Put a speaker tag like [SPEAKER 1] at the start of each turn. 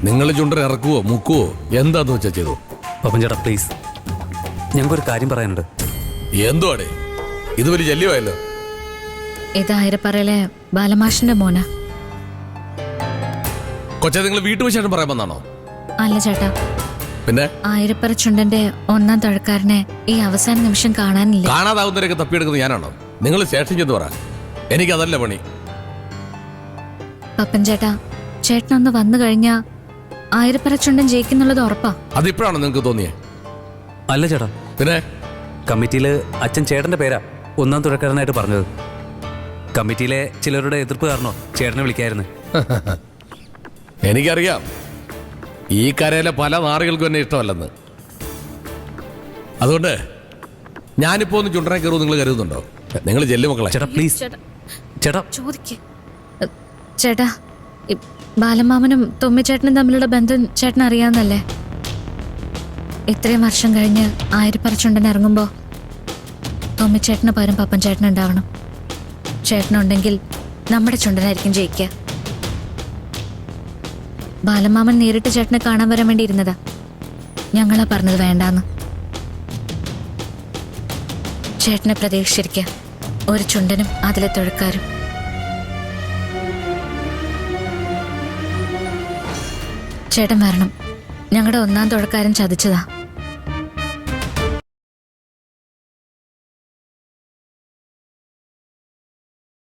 [SPEAKER 1] നിങ്ങൾ ചുണ്ടൻ ഇറക്കുവോ മുക്കുവോ എന്താന്ന് വെച്ചാ ചെയ്തു.
[SPEAKER 2] പപ്പൻ ചേട്ടാ പ്ലീസ്, ഞങ്ങൾക്കൊരു കാര്യം പറയാനുണ്ട്.
[SPEAKER 1] എന്തുവാടേ ഇത് വലിയ ശല്യമായല്ലോ.
[SPEAKER 3] ഇത് ആയിരപ്പറയിലെ ബാലമാഷിന്റെ മോന.
[SPEAKER 1] കൊച്ചെ നിങ്ങൾ വീട്ടുവിശേഷം പറയാൻ വന്നാണോ?
[SPEAKER 3] അല്ല ചേട്ടാ,
[SPEAKER 1] പിന്നെ
[SPEAKER 3] ആയിരപ്പറ ചുണ്ടന്റെ ഒന്നാം തുഴക്കാരനെ ഈ അവസാന നിമിഷം കാണാനില്ല.
[SPEAKER 1] കാണാതാവുന്നവരൊക്കെ തപ്പിയെടുക്കുന്നത് ഞാനാണോ? നിങ്ങൾ സ്റ്റേഷൻ ചെന്ന് പറ, എനിക്കതല്ല പണി.
[SPEAKER 3] പപ്പൻ ചേട്ടാ, ചേട്ടനൊന്ന് വന്നു കഴിഞ്ഞാ ആയിരപ്പറ ചുണ്ടൻ ജയിക്കുന്നുള്ളത് ഉറപ്പാ.
[SPEAKER 1] അതിപ്പോഴാണോ നിങ്ങൾക്ക് തോന്നിയേ?
[SPEAKER 2] അല്ല ചേട്ടാ,
[SPEAKER 1] പിന്നെ
[SPEAKER 2] കമ്മിറ്റിയില് അച്ഛൻ ചേട്ടന്റെ പേരാ ഒന്നാം തുഴക്കാരനായിട്ട് പറഞ്ഞത്. കമ്മിറ്റിയിലെ ചിലരുടെ എതിർപ്പ് കാരണോ ചേട്ടനെ വിളിക്കായിരുന്നു.
[SPEAKER 1] എനിക്കറിയാം ഈ കരയിലെ പല നാറുകൾക്കും എന്നെ ഇഷ്ടമല്ലെന്ന്. അതുകൊണ്ട് ഞാനിപ്പോ ഒന്ന് ചുണ്ടനെ കയറും നിങ്ങൾ കരുതുന്നുണ്ടോ? നിങ്ങൾ ചെല്ലു മക്കളെ.
[SPEAKER 2] ചേട്ടാ പ്ലീസ്, ചേട്ടാ
[SPEAKER 3] ചോദിക്ക്. ചേട്ടാ, ഈ ബാലമാമനും തൊമ്മിച്ചേട്ടനും തമ്മിലുള്ള ബന്ധം ചേട്ടൻ അറിയാവുന്നല്ലേ? ഇത്രയും വർഷം കഴിഞ്ഞ് ആയിരപ്പറ ചുണ്ടൻ ഇറങ്ങുമ്പോ തൊമ്മിച്ചേട്ടന് പകരം പപ്പൻ ചേട്ടൻ ഉണ്ടാവണം. ചേട്ടനുണ്ടെങ്കിൽ നമ്മുടെ ചുണ്ടനായിരിക്കും ജയിക്കുക. ബാലമാമൻ നേരിട്ട് ചേട്ടനെ കാണാൻ വരാൻ വേണ്ടി ഇരുന്നതാ. ഞങ്ങളാ പറഞ്ഞത് വേണ്ടാന്ന്. ചേട്ടനെ പ്രതീക്ഷിച്ചിരിക്കുക ഒരു ചുണ്ടനും അതിലെ തുഴക്കാരും. ചേട്ടൻ വരണം. ഞങ്ങളുടെ ഒന്നാം തുഴക്കാരൻ ചതിച്ചതാ.